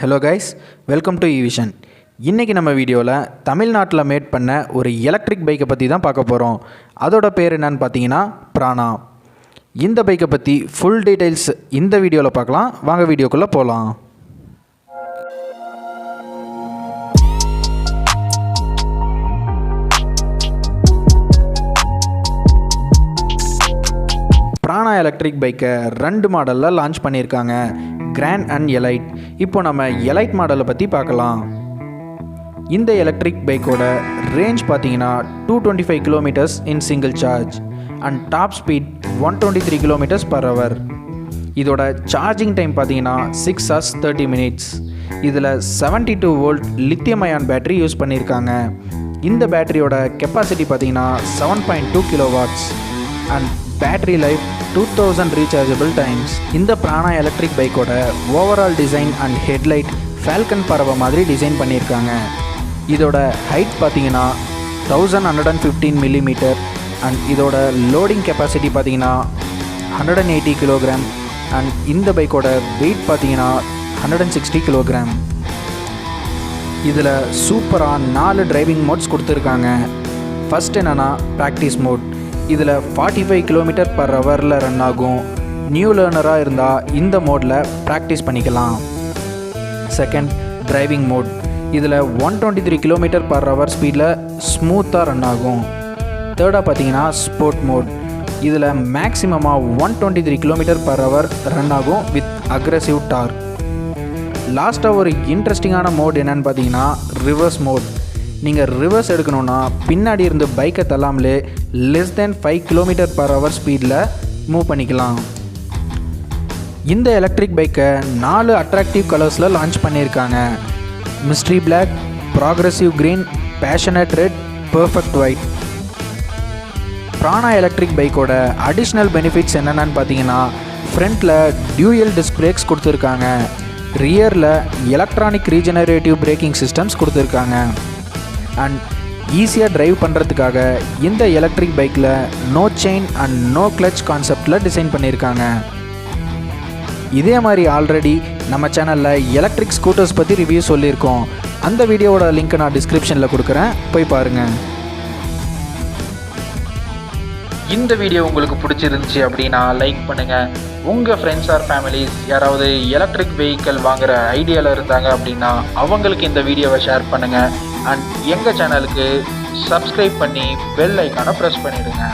Hello guys, welcome to Evision. இன்றைக்கி நம்ம வீடியோவில் தமிழ்நாட்டில் மேட் பண்ண ஒரு எலக்ட்ரிக் பைக்கை பற்றி தான் பார்க்க போகிறோம். அதோட பேர் என்னன்னு பார்த்தீங்கன்னா பிரானா. இந்த பைக்கை பற்றி ஃபுல் டீட்டெயில்ஸ் இந்த வீடியோவில் பார்க்கலாம். வாங்க வீடியோக்குள்ளே போகலாம். பிரானா எலக்ட்ரிக் பைக்கை 2 மாடலில் லான்ச் பண்ணியிருக்காங்க, கிராண்ட் அண்ட் எலைட். இப்போ நம்ம எலைட் மாடலை பற்றி பார்க்கலாம். இந்த எலக்ட்ரிக் பைக்கோட ரேஞ்ச் பார்த்தீங்கன்னா 225 kilometres in single charge and top speed 123 kilometres per hour. இதோட சார்ஜிங் டைம் பார்த்தீங்கன்னா 6 hours 30 minutes. இதில் 72 volt lithium ion battery use பண்ணியிருக்காங்க. இந்த பேட்டரியோட கெப்பாசிட்டி பார்த்தீங்கன்னா 7.2 kilowatts and battery life 2000 rechargeable times. இந்த பிரானா எலக்ட்ரிக் பைக்கோட overall design and headlight falcon பறவை மாதிரி டிசைன் பண்ணியிருக்காங்க. இதோட ஹைட் பார்த்தீங்கன்னா 1115 மில்லிமீட்டர் அண்ட் இதோட லோடிங் கெப்பாசிட்டி பார்த்தீங்கன்னா 180 கிலோகிராம் அண்ட் இந்த பைக்கோட வெயிட் பார்த்தீங்கன்னா 160 கிலோகிராம். இதில் சூப்பராக 4 டிரைவிங் மோட்ஸ் கொடுத்துருக்காங்க. ஃபஸ்ட் என்னென்னா ப்ராக்டிஸ் மோட். இதில் 45 கிலோமீட்டர் பர் ஹவரில் ரன் ஆகும். நியூ லேர்னராக இருந்தால் இந்த மோடில் ப்ராக்டிஸ் பண்ணிக்கலாம். Second driving mode. இதில் 123 கிலோமீட்டர் பர் ஹவர் ஸ்பீடில் ஸ்மூத்தாக ரன் ஆகும். தேர்டாக பார்த்தீங்கன்னா ஸ்போர்ட் மோட். இதில் மேக்ஸிமமாக 123 கிலோமீட்டர் பர் ஹவர் ரன் ஆகும் வித் அக்ரெசிவ் டார்க். லாஸ்ட்டாக ஒரு இன்ட்ரெஸ்டிங்கான மோட் என்னென்னு பார்த்தீங்கன்னா ரிவர்ஸ் மோட். நீங்கள் ரிவர்ஸ் எடுக்கணுன்னா பின்னாடி இருந்து பைக்கை தள்ளாமலே less than 5 kilometre per hour ஸ்பீடில் மூவ் பண்ணிக்கலாம். இந்த எலக்ட்ரிக் பைக்கை 4 அட்ராக்டிவ் கலர்ஸில் லான்ச் பண்ணியிருக்காங்க. Mystery black, progressive green, passionate red, perfect white. Prana electric பைக்கோட அடிஷ்னல் பெனிஃபிட்ஸ் என்னென்னு பார்த்தீங்கன்னா ஃப்ரண்ட்டில் டியூயல் டிஸ்க் பிரேக்ஸ் கொடுத்துருக்காங்க. ரியரில் எலக்ட்ரானிக் ரீஜெனரேட்டிவ் பிரேக்கிங் சிஸ்டம்ஸ் கொடுத்துருக்காங்க. அண்ட் ஈஸியாக ட்ரைவ் பண்ணுறதுக்காக இந்த எலக்ட்ரிக் பைக்கில் no chain and no clutch கான்செப்டில் டிசைன் பண்ணியிருக்காங்க. இதே மாதிரி ஆல்ரெடி நம்ம சேனலில் எலக்ட்ரிக் ஸ்கூட்டர்ஸ் பற்றி ரிவ்யூ சொல்லியிருக்கோம். அந்த வீடியோவோட லிங்க்கை நான் டிஸ்கிரிப்ஷனில் கொடுக்குறேன், போய் பாருங்கள். இந்த வீடியோ உங்களுக்கு பிடிச்சிருந்துச்சி அப்படின்னா லைக் பண்ணுங்கள். உங்கள் ஃப்ரெண்ட்ஸ் ஆர் ஃபேமிலிஸ் யாராவது எலக்ட்ரிக் வெஹிக்கிள் வாங்குகிற ஐடியாவில் இருந்தாங்க அப்படின்னா அவங்களுக்கு இந்த வீடியோவை ஷேர் பண்ணுங்கள். அண்ட் எங்கள் சேனலுக்கு சப்ஸ்கிரைப் பண்ணி பெல் ஐக்கானை ப்ரெஸ் பண்ணிவிடுங்க.